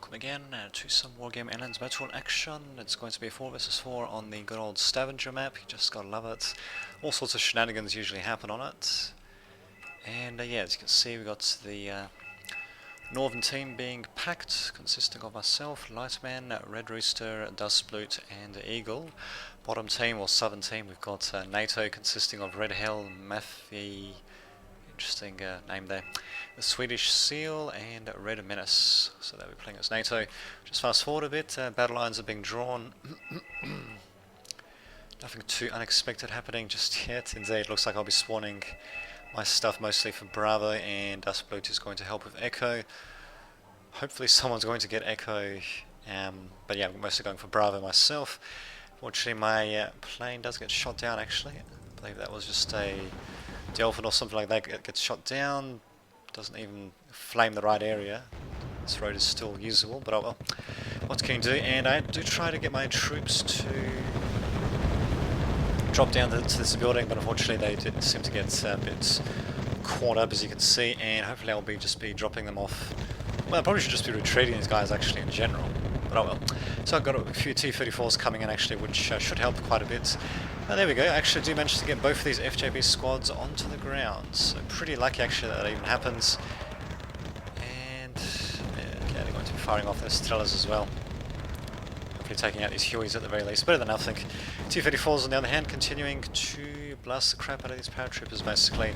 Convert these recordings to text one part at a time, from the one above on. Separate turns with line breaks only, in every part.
welcome again to some Wargame Airland Battle action. It's going to be a 4 vs 4 on the good old Stavanger map. You just gotta love it. All sorts of shenanigans usually happen on it. And yeah, as you can see, we got the northern team being packed, consisting of myself, Lightman, Red Rooster, Dustbloot, and Eagle. Bottom team, or southern team, we've got NATO, consisting of Red Hell, Matthew. Interesting name there. The Swedish Seal and Red Menace. So they'll be playing as NATO. Just fast forward a bit, battle lines are being drawn. Nothing too unexpected happening just yet. Indeed, looks like I'll be spawning my stuff mostly for Bravo, and Dustbloot is going to help with Echo. Hopefully someone's going to get Echo, but yeah, I'm mostly going for Bravo myself. Fortunately my plane does get shot down actually. I believe that was just a Delphin or something like that. It gets shot down, doesn't even flame the right area. This road is still usable, but oh well. What can you do? And I do try to get my troops to drop down to this building, but unfortunately they did seem to get a bit caught up, as you can see, and hopefully I'll just be dropping them off. Well, I probably should just be retreating these guys actually in general, but oh well. So I've got a few T-34s coming in actually, which should help quite a bit. There we go, I actually do manage to get both of these FJB squads onto the ground, so pretty lucky actually that even happens. And okay, they're going to be firing off their Strellas as well. Hopefully taking out these Hueys at the very least, better than nothing. T-34s on the other hand continuing to blast the crap out of these paratroopers basically.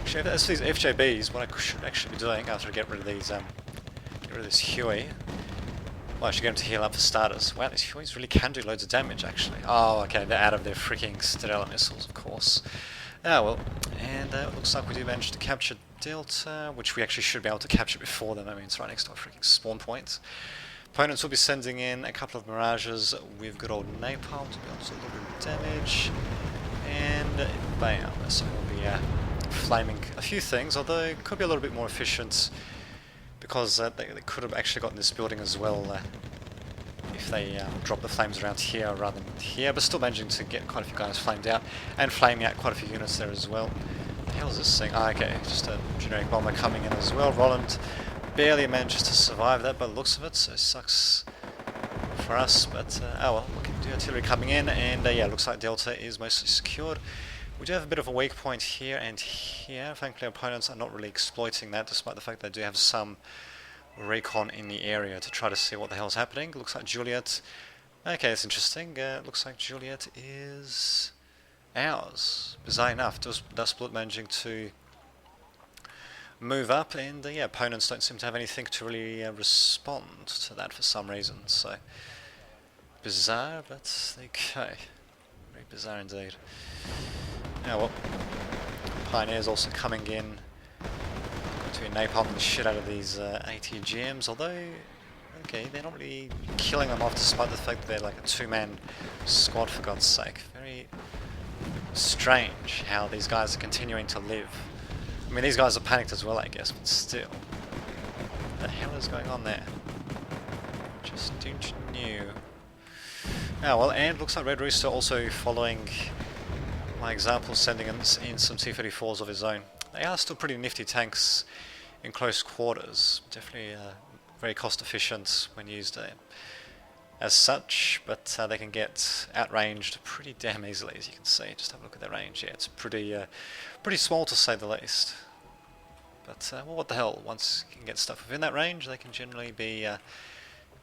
Actually, as for these FJBs, what I should actually be doing after I get rid of these, get rid of this Huey. Well, I should get them to heal up for starters. Wow, these Hueys really can do loads of damage, actually. Oh, okay, they're out of their freaking Strela missiles, of course. Ah, well, and it looks like we do manage to capture Delta, which we actually should be able to capture before them. I mean, it's right next to our freaking spawn point. Opponents will be sending in a couple of Mirages with good old Napalm to be able to do a little bit of damage. And bam, so we'll be flaming a few things, although it could be a little bit more efficient, because they could have actually gotten this building as well if they dropped the flames around here rather than here, but still managing to get quite a few guys flamed out, and flaming out quite a few units there as well. What the hell is this thing? Ah, okay, just a generic bomber coming in as well. Roland barely manages to survive that by the looks of it, so it sucks for us, but oh well, we can do artillery coming in, and yeah, looks like Delta is mostly secured. We do have a bit of a weak point here and here. Thankfully opponents are not really exploiting that, despite the fact they do have some recon in the area to try to see what the hell's happening. Looks like Juliet... Okay, that's interesting. Looks like Juliet is ours. Bizarre enough, Dustbloot managing to move up, and yeah, opponents don't seem to have anything to really respond to that for some reason, so... Bizarre, but okay. Very bizarre indeed. Oh well, Pioneers also coming in to be napalming the shit out of these ATGMs, although, okay, they're not really killing them off despite the fact that they're like a two-man squad, for God's sake. Very strange how these guys are continuing to live. I mean, these guys are panicked as well, I guess, but still. What the hell is going on there? Just don't you know. Oh well, and looks like Red Rooster also following my example, sending in some T-34s of his own. They are still pretty nifty tanks in close quarters. Definitely very cost efficient when used as such, but they can get outranged pretty damn easily, as you can see. Just have a look at their range. Yeah, it's pretty small to say the least. But well, what the hell? Once you can get stuff within that range, they can generally be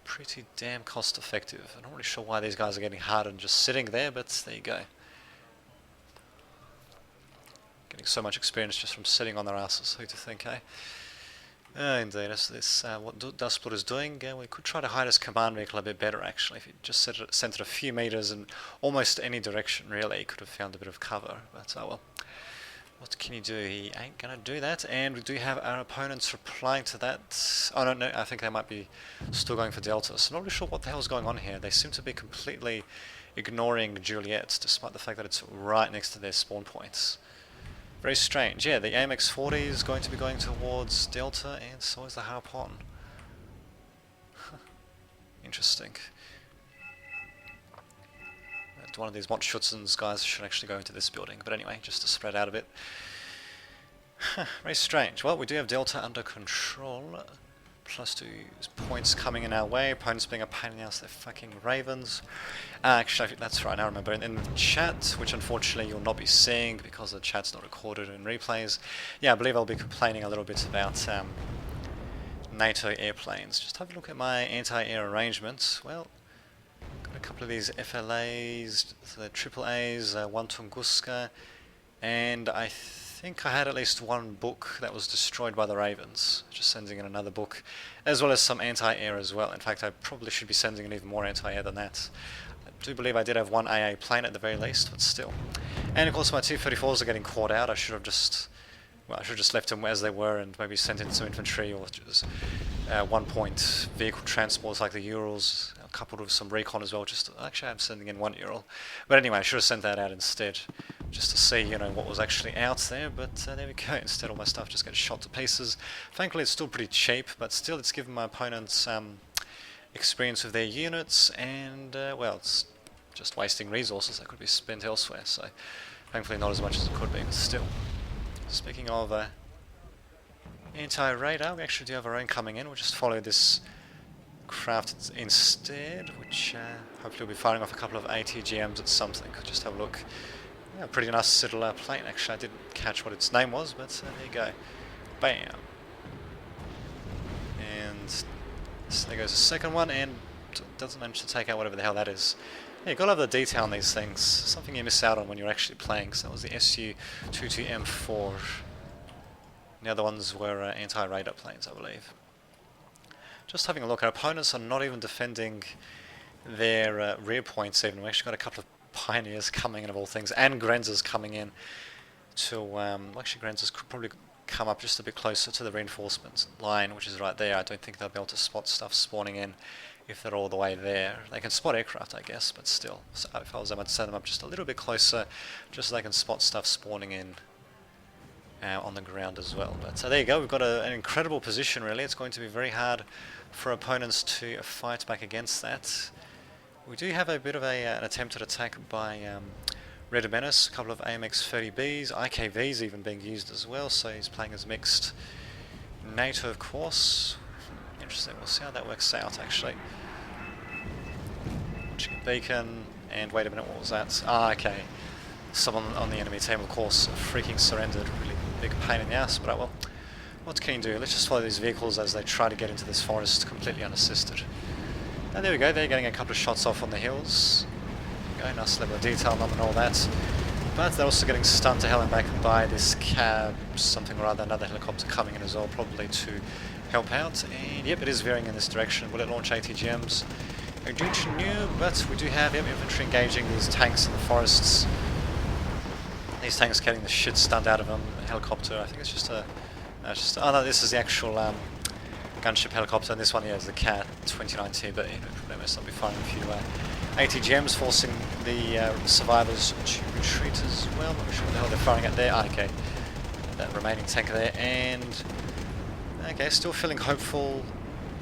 pretty damn cost effective. I'm not really sure why these guys are getting harder than just sitting there, but there you go. Getting so much experience just from sitting on their asses, who to think, eh? Indeed, as this what Dustbloot is doing, we could try to hide his command vehicle a bit better actually. If he just sent it a few meters in almost any direction really, he could have found a bit of cover, but oh well. What can you do? He ain't gonna do that, and we do have our opponents replying to that. Oh no, I think they might be still going for Delta, so not really sure what the hell's going on here. They seem to be completely ignoring Juliet, despite the fact that it's right next to their spawn points. Very strange. Yeah, the AMX-40 is going to be going towards Delta, and so is the Harpon. Interesting. One of these Motschutzen's guys should actually go into this building, but anyway, just to spread out a bit. Very strange. Well, we do have Delta under control. +2 points coming in our way. Opponents being a pain in the ass, they're fucking ravens. Actually, I think that's right, I remember. In the chat, which unfortunately you'll not be seeing because the chat's not recorded in replays. Yeah, I believe I'll be complaining a little bit about NATO airplanes. Just have a look at my anti-air arrangements. Well, got a couple of these FLAs, the AAAs, one Tunguska, and I think I had at least one book that was destroyed by the Ravens. Just sending in another book, as well as some anti-air as well. In fact, I probably should be sending in even more anti-air than that. I do believe I did have one AA plane at the very least, but still. And of course my T-34s are getting caught out. I should have just left them as they were and maybe sent in some infantry or just 1-point vehicle transports like the Urals, coupled with some recon as well. Actually, I'm sending in one Ural, but anyway, I should have sent that out instead, just to see, you know, what was actually out there. But there we go. Instead, all my stuff just gets shot to pieces. Thankfully, it's still pretty cheap, but still, it's given my opponents experience with their units, and well, it's just wasting resources that could be spent elsewhere. So, thankfully, not as much as it could be, but still. Speaking of anti-radar, we actually do have our own coming in. We'll just follow this craft instead, which hopefully will be firing off a couple of ATGMs at something. Just have a look. Yeah, pretty nice little plane actually. I didn't catch what its name was, but there you go. Bam! And so there goes the second one, and doesn't manage to take out whatever the hell that is. Yeah, you've got to have the detail on these things. Something you miss out on when you're actually playing. So that was the Su-22M4. The other ones were anti-radar planes, I believe. Just having a look, our opponents are not even defending their rear points even. We actually got a couple of Pioneers coming in of all things, and Grenzers coming in to, actually Grenzers could probably come up just a bit closer to the reinforcement line, which is right there. I don't think they'll be able to spot stuff spawning in if they're all the way there. They can spot aircraft, I guess, but still. So if I was them, I'd set them up just a little bit closer, just so they can spot stuff spawning in on the ground as well. But so there you go, we've got an incredible position really. It's going to be very hard for opponents to fight back against that. We do have a bit of an attempted attack by Red Menace, a couple of AMX-30Bs, IKVs even being used as well, so he's playing as mixed NATO, of course. Interesting, we'll see how that works out actually. Watching a beacon, and wait a minute, what was that? Ah, okay. Someone on the enemy team, of course, freaking surrendered. Really big pain in the ass, but well, what can you do? Let's just follow these vehicles as they try to get into this forest completely unassisted. And there we go, they're getting a couple of shots off on the hills. There we go, nice level of detail on them and all that. But they're also getting stunned to hell and back by this cab, something or other, another helicopter coming in as well, probably to help out. And yep, it is veering in this direction. Will it launch ATGMs? I don't know, but we do have infantry engaging these tanks in the forests. These tanks getting the shit stunned out of them. The helicopter, I think it's just a... oh no, this is the actual gunship helicopter, and this one here is the Cat 29T, but you know, they must not be firing a few ATGMs, forcing the survivors to retreat as well. Not sure what the hell they're firing at there. Ah, okay. That remaining tank there, and... okay, still feeling hopeful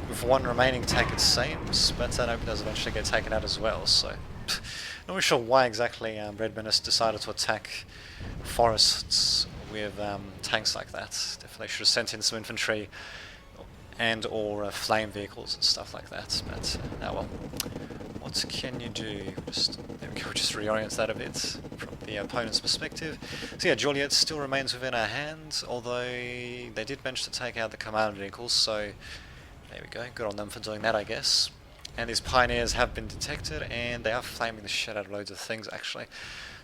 with one remaining tank it seems, but I hope it does eventually get taken out as well, so... not really sure why exactly Red Menace decided to attack forests with tanks like that. Definitely should have sent in some infantry and or flame vehicles and stuff like that, but oh well. What can you do? There we go, just reorient that a bit from the opponent's perspective. So yeah, Juliet still remains within our hands, although they did manage to take out the command vehicles, so there we go, good on them for doing that, I guess. And these Pioneers have been detected, and they are flaming the shit out of loads of things actually.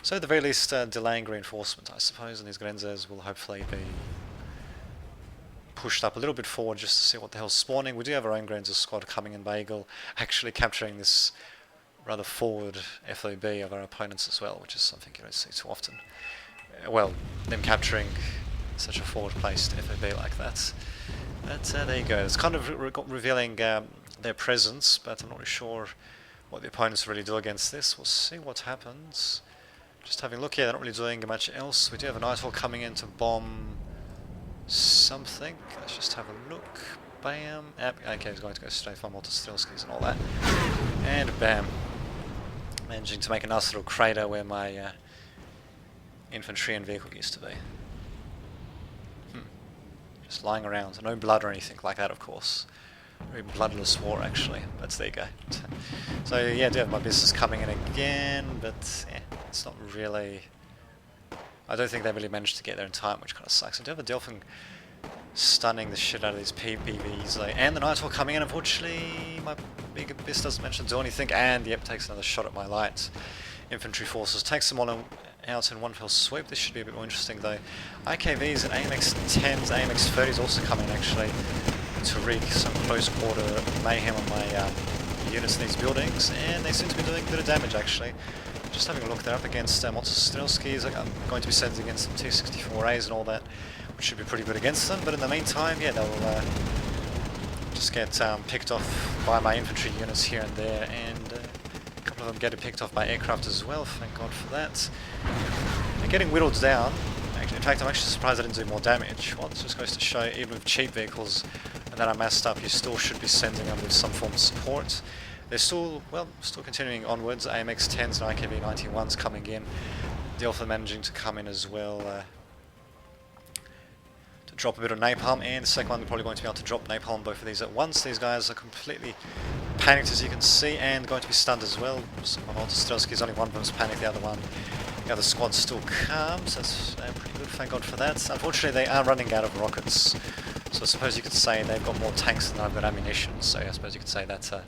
So at the very least, delaying reinforcement, I suppose, and these Grenzers will hopefully be pushed up a little bit forward just to see what the hell's spawning. We do have our own Grenzer squad coming in by Eagle, actually capturing this rather forward FOB of our opponents as well, which is something you don't see too often. Well, them capturing such a forward-placed FOB like that. But there you go. It's kind of revealing their presence, but I'm not really sure what the opponents really do against this. We'll see what happens. Just having a look here, they're not really doing much else. We do have a Nighthawk coming in to bomb something. Let's just have a look. Bam. Okay, he's going to go straight for Multistilskis and all that. And bam. Managing to make a nice little crater where my infantry and vehicle used to be. Just lying around. No blood or anything like that, of course. Very bloodless war, actually. But there you go. So yeah, I do have my business coming in again, but yeah, it's not really... I don't think they really managed to get there in time, which kind of sucks. I do have a Dolphin stunning the shit out of these PPVs, though. And the Nighthawk coming in, unfortunately, my big abyss doesn't manage to do anything, and yep, takes another shot at my light infantry forces. Takes them all out in one fell swoop. This should be a bit more interesting, though. IKVs and AMX 10s, AMX 30s also coming in, actually, to wreak some close quarter mayhem on my units in these buildings, and they seem to be doing a bit of damage, actually. Just having a look, they're up against Motostrelskis. I'm going to be sending against some T-64As and all that, which should be pretty good against them, but in the meantime, yeah, they'll just get picked off by my infantry units here and there, and a couple of them get picked off by aircraft as well, thank God for that. They're getting whittled down. In fact, I'm actually surprised I didn't do more damage. Well, this just goes to show, even with cheap vehicles that are massed up, you still should be sending them with some form of support. They're still, well, still continuing onwards. AMX 10s and IKV 91s coming in. The Alpha managing to come in as well to drop a bit of napalm, and the second one they're probably going to be able to drop napalm both of these at once. These guys are completely panicked, as you can see, and going to be stunned as well. So my Strelski's only one of them's panicked, the other squad's still calm, so that's pretty good, thank God for that. Unfortunately, they are running out of rockets, so I suppose you could say they've got more tanks than I've got ammunition, so I suppose you could say that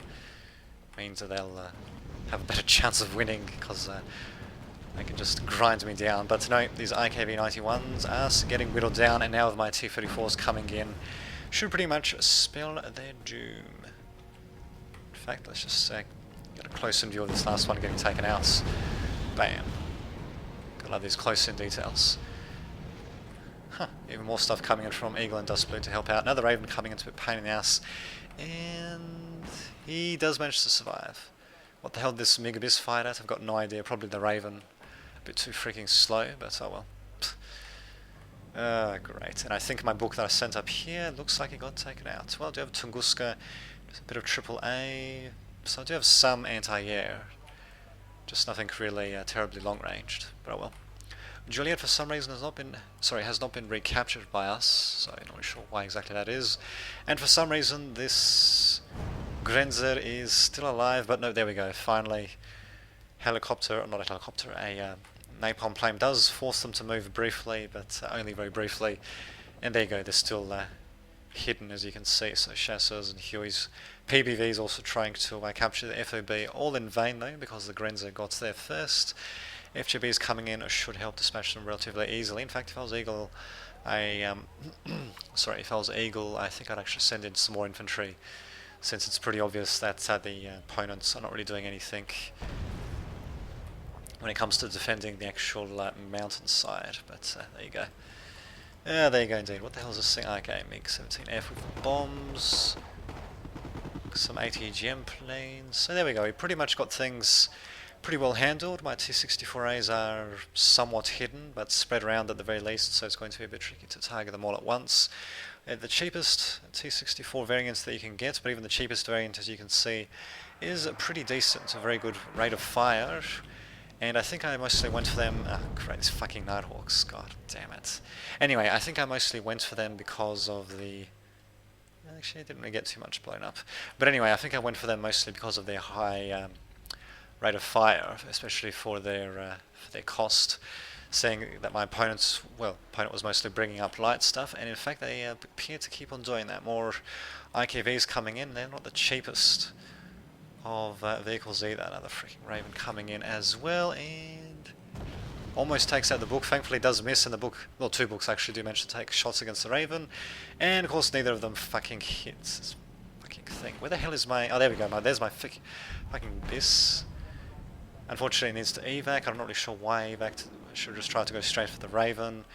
means that they'll have a better chance of winning, because they can just grind me down. But no, these IKV 91s are getting whittled down, and now with my T-34s coming in, should pretty much spell their doom. In fact, let's just get a close-in view of this last one getting taken out. Bam. Gotta love these close-in details. Huh, even more stuff coming in from Eagle and Dustblue to help out. Another Raven coming into a pain in the ass, and he does manage to survive. What the hell did this Megabyss fight at? I've got no idea. Probably the Raven. A bit too freaking slow, but oh well. Great. And I think my book that I sent up here looks like it got taken out. Well, I do have Tunguska, just a bit of AAA. So I do have some anti-air. Just nothing really terribly long-ranged, but oh well. Juliet, for some reason, has not been recaptured by us, so I'm not really sure why exactly that is. And for some reason, this Grenzer is still alive, but no, there we go. Finally, helicopter, or not a helicopter, a napalm plane does force them to move briefly, but only very briefly. And there you go, they're still hidden, as you can see. So Chasseurs and Hueys, PBVs also trying to capture the FOB, all in vain though, because the Grenzer got there first. FGBs coming in should help dispatch them relatively easily. In fact, if I was Eagle, if I was Eagle, I think I'd actually send in some more infantry, since it's pretty obvious that the opponents are not really doing anything when it comes to defending the actual mountainside. But there you go. There you go indeed. What the hell is this thing? Okay, MiG-17F with bombs, some ATGM planes. So there we go. We pretty much got things pretty well handled. My T-64As are somewhat hidden, but spread around at the very least, so it's going to be a bit tricky to target them all at once. The cheapest T-64 variants that you can get, but even the cheapest variant, as you can see, is pretty decent, a very good rate of fire. And I think I mostly went for them... Oh, great, these fucking Nighthawks, god damn it. Anyway, I think I mostly went for them because of the... Actually, I didn't really get too much blown up. But anyway, I think I went for them mostly because of their high rate of fire, especially for their cost. Saying that my opponent was mostly bringing up light stuff, and in fact they appear to keep on doing that. More IKVs coming in, they're not the cheapest of vehicles either. Another freaking Raven coming in as well, and almost takes out the book. Thankfully does miss, and the book, well, two books actually do manage to take shots against the Raven, and of course neither of them fucking hits this fucking thing. Where the hell is my... Oh, there we go, there's my fucking Biss. Unfortunately it needs to evac. I'm not really sure why evac. I should have just tried to go straight for the Raven,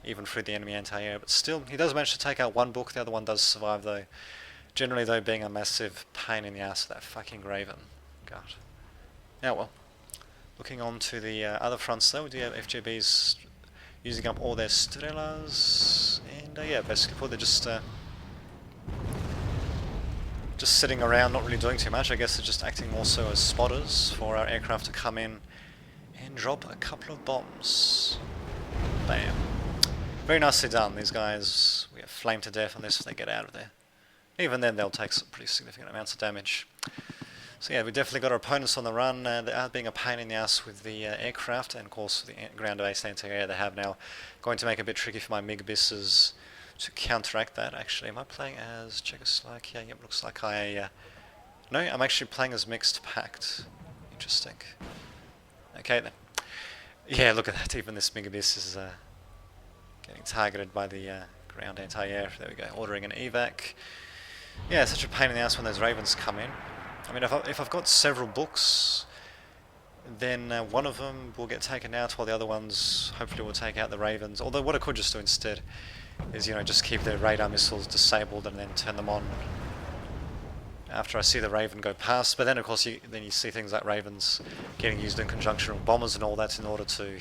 even through the enemy anti-air, but still, he does manage to take out one book, the other one does survive though. Generally though, being a massive pain in the ass of that fucking Raven. God. Now well, looking on to the other fronts though, we do have FGBs using up all their Strelas, and yeah, basically they're just sitting around, not really doing too much. I guess they're just acting more so as spotters for our aircraft to come in and drop a couple of bombs. Bam. Very nicely done. These guys, we have flamed to death on this if they get out of there. even then they'll take some pretty significant amounts of damage. So yeah, we definitely got our opponents on the run. They are being a pain in the ass with the aircraft, and of course the ground-based anti-air they have now, going to make it a bit tricky for my MiG-Bisses to counteract that. Actually, am I playing as Czechoslovakia? Yep, looks like I... no, I'm actually playing as Mixed Pact. Interesting. Okay then. Yeah, look at that, even this MiG-Bis is getting targeted by the ground anti-air. There we go, ordering an evac. Yeah, it's such a pain in the ass when those Ravens come in. I mean, if I've got several books, then one of them will get taken out while the other ones hopefully will take out the Ravens. Although what I could just do instead is, you know, just keep their radar missiles disabled and then turn them on after I see the Raven go past. But then of course you see things like Ravens getting used in conjunction with bombers and all that in order to,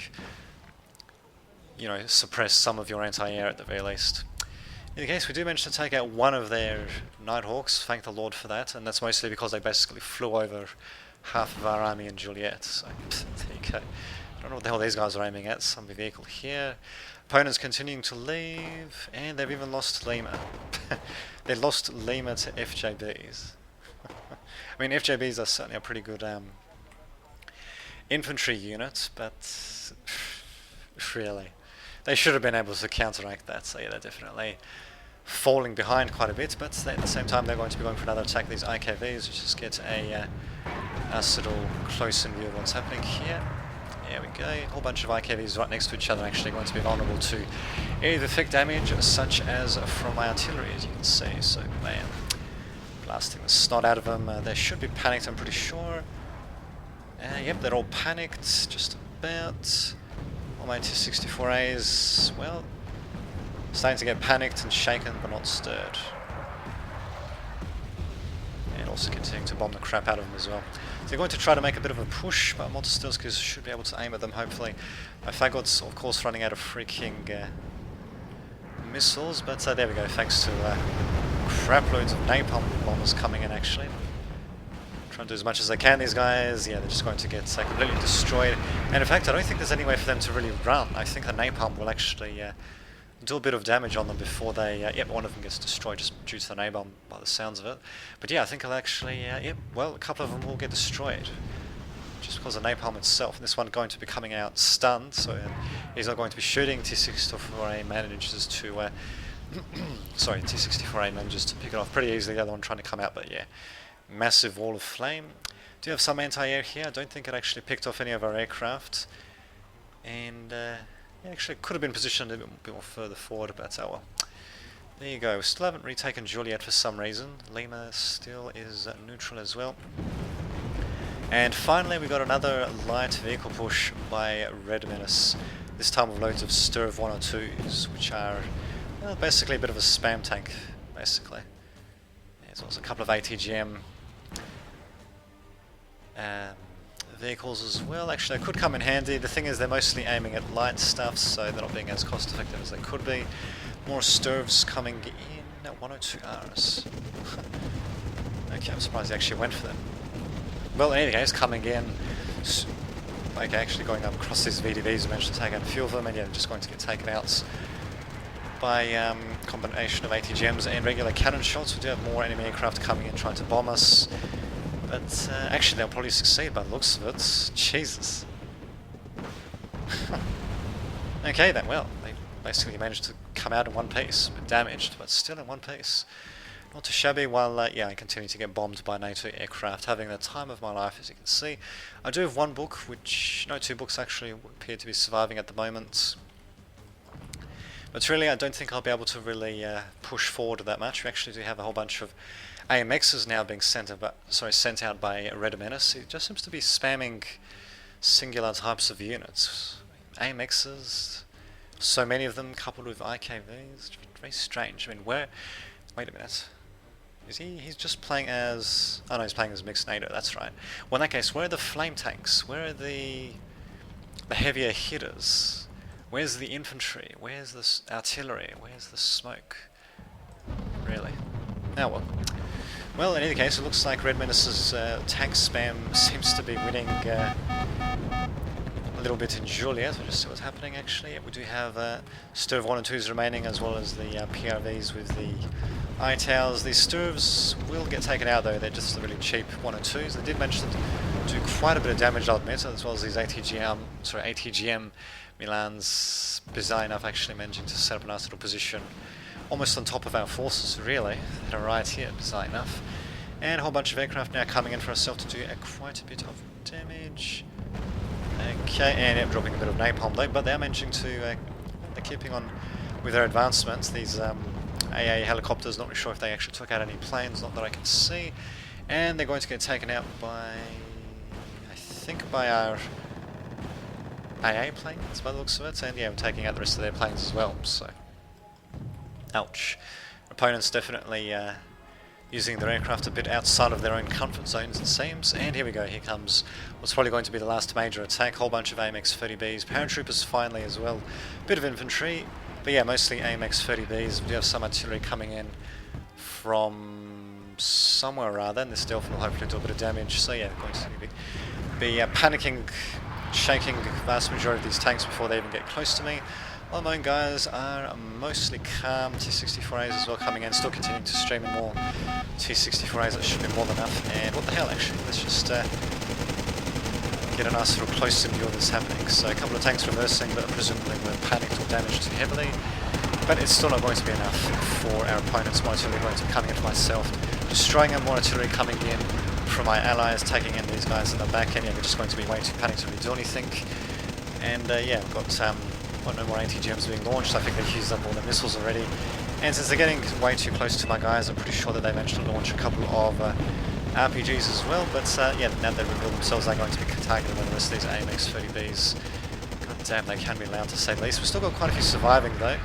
you know, suppress some of your anti-air at the very least. In any case, we do manage to take out one of their Nighthawks, thank the Lord for that, and that's mostly because they basically flew over half of our army in Juliet, so there you go. I don't know what the hell these guys are aiming at, some vehicle here. Opponents continuing to leave, and they've even lost Lima. They lost Lima to FJBs. I mean, FJBs are certainly a pretty good infantry unit, but really, they should have been able to counteract that, so yeah, they're definitely falling behind quite a bit, but at the same time they're going to be going for another attack. These IKVs, which just get a nice little close-in view of what's happening here. There we go, a whole bunch of IKVs right next to each other, actually going to be vulnerable to any of the thick damage, such as from my artillery, as you can see. So, man, blasting the snot out of them. They should be panicked, I'm pretty sure. Yep, they're all panicked, just about. All my T-64As, well, starting to get panicked and shaken, but not stirred. And also continuing to bomb the crap out of them as well. So they're going to try to make a bit of a push, but Multistilskis should be able to aim at them, hopefully. My Fagot's, of course, running out of freaking missiles, but there we go, thanks to crap loads of napalm bombers coming in, actually. Trying to do as much as they can, these guys. Yeah, they're just going to get completely destroyed. And in fact, I don't think there's any way for them to really run. I think the napalm will actually do a bit of damage on them before they... yep, one of them gets destroyed just due to the napalm by the sounds of it. But yeah, I think I'll actually... yep, well, a couple of them will get destroyed. Just because of the napalm itself. And this one going to be coming out stunned, so he's not going to be shooting. T-64A manages to... sorry, T-64A manages to pick it off pretty easily. The other one trying to come out, but yeah. Massive wall of flame. Do have some anti-air here. I don't think it actually picked off any of our aircraft. And... yeah, actually, it could have been positioned a bit more further forward, but oh well. There you go. We still haven't retaken Juliet for some reason. Lima still is neutral as well. And finally, we got another light vehicle push by Red Menace. This time with loads of Sturv 102s, which are well, basically a bit of a spam tank, basically. There's also a couple of ATGM vehicles as well. Actually, they could come in handy. The thing is, they're mostly aiming at light stuff, so they're not being as cost effective as they could be. More Sturvs coming in. 102Rs. Okay, I'm surprised they actually went for them. Well, in any case, coming in. Okay, actually going up across these VDVs, we managed to take out a few of them, and yeah, they're just going to get taken out by combination of ATGMs and regular cannon shots. We do have more enemy aircraft coming in trying to bomb us. But actually they'll probably succeed by the looks of it. Jesus. Okay then, well, they basically managed to come out in one piece, but damaged, but still in one piece. Not too shabby, while yeah, I continue to get bombed by NATO aircraft, having the time of my life, as you can see. I do have one book, which, no, two books actually appear to be surviving at the moment. But really, I don't think I'll be able to really push forward that much. We actually do have a whole bunch of AMXs now being sent out by Red Menace. It just seems to be spamming singular types of units. AMXs, so many of them coupled with IKVs. Very strange. I mean, where... Wait a minute. Is he... He's just playing as... Oh no, he's playing as mixed NATO, that's right. Well, in that case, where are the flame tanks? Where are the heavier hitters? Where's the infantry? Where's the artillery? Where's the smoke? Really? Oh well. Well, in any case, it looks like Red Menace's tank spam seems to be winning a little bit in Juliet. We'll just see what's happening actually. We do have Sturv 1 and 2s remaining, as well as the PRVs with the I-Towers. These Sturvs will get taken out though, they're just the really cheap 1 and 2s. They did manage to do quite a bit of damage, I'll admit, as well as these ATGM Milans. Bizarre enough, actually managing to set up a nice little position almost on top of our forces, really, that are right here, bizarre enough. And a whole bunch of aircraft now coming in for ourselves to do quite a bit of damage. Okay, and yeah, dropping a bit of napalm though, but they're managing to, they're keeping on with their advancements. These AA helicopters, not really sure if they actually took out any planes, not that I can see. And they're going to get taken out by, I think, by our AA planes by the looks of it, and yeah, we're taking out the rest of their planes as well, so. Ouch. Opponents definitely using their aircraft a bit outside of their own comfort zones, it seems. And here we go, here comes what's probably going to be the last major attack. Whole bunch of AMX-30Bs, paratroopers finally as well. Bit of infantry, but yeah, mostly AMX-30Bs. We do have some artillery coming in from somewhere or other, and this Delphin will hopefully do a bit of damage. So yeah, going to be panicking, shaking the vast majority of these tanks before they even get close to me. While my own guys are mostly calm. T-64As as well coming in, still continuing to stream in more T-64As. That should be more than enough. And what the hell, actually, let's just get a nice little close view of this happening. So a couple of tanks reversing, but presumably were panicked or damaged too heavily. But it's still not going to be enough for our opponents. More artillery going to be coming in for myself, destroying them. More artillery coming in from my allies, taking in these guys in the back end. Yeah, we're just going to be way too panicked to really do anything. And yeah, we've got no more ATGMs being launched. I think they've used up all their missiles already. And since they're getting way too close to my guys, I'm pretty sure that they managed to launch a couple of RPGs as well. But yeah, now they reveal themselves, they're going to be targeted by the rest of these AMX-30Bs. God damn, they can be loud to say the least. We've still got quite a few surviving though.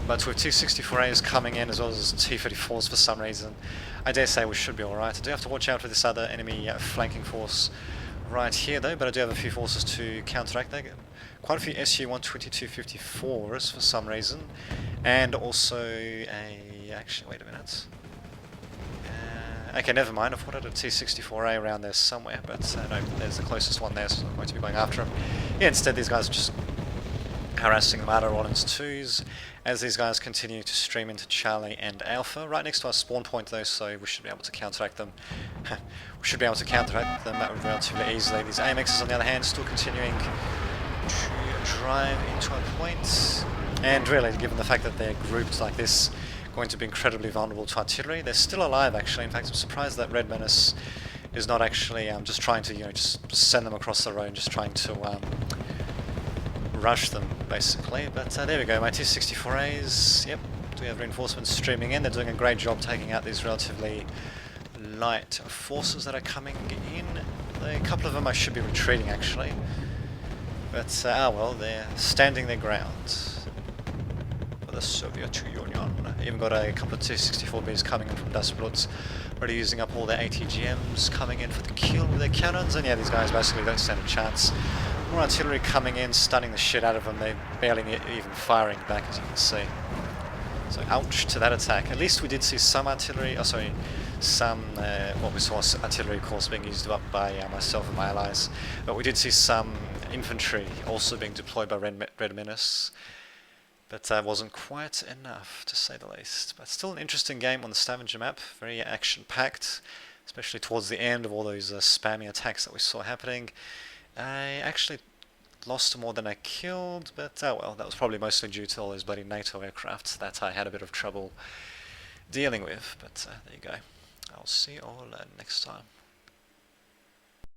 But with T-64As coming in as well as T-34s for some reason, I dare say we should be alright. I do have to watch out for this other enemy flanking force right here though, but I do have a few forces to counteract that. Quite a few SU-122-54s for some reason, and also a... actually, wait a minute. Okay, never mind, I thought I had a T-64A around there somewhere, but no, there's the closest one there, so I'm going to be going after him. Yeah, instead these guys are just harassing the Marder Rollins 2s, as these guys continue to stream into Charlie and Alpha, right next to our spawn point though, so we should be able to counteract them. We should be able to counteract them relatively easily. These AMXs on the other hand still continuing to drive into a point, and really, given the fact that they're grouped like this, going to be incredibly vulnerable to artillery. They're still alive actually. In fact, I'm surprised that Red Menace is not actually just trying to, just send them across the road, just trying to rush them basically. But there we go, my T-64As. Yep, we have reinforcements streaming in. They're doing a great job taking out these relatively light forces that are coming in. A couple of them I should be retreating actually. But, well, they're standing their ground for the Soviet Union. Even got a couple of T-64Bs coming in from Dasblut, already using up all their ATGMs, coming in for the kill with their cannons, and yeah, these guys basically don't stand a chance. More artillery coming in, stunning the shit out of them. They're barely even firing back, as you can see. So, ouch to that attack. At least we did see some artillery, what we saw artillery, of course, being used up by myself and my allies, but we did see some infantry also being deployed by Red Menace, but wasn't quite enough, to say the least. But still an interesting game on the Stavanger map, very action-packed, especially towards the end of all those spammy attacks that we saw happening. I actually lost more than I killed, but oh well, that was probably mostly due to all those bloody NATO aircraft that I had a bit of trouble dealing with, but there you go. I'll see you all next time.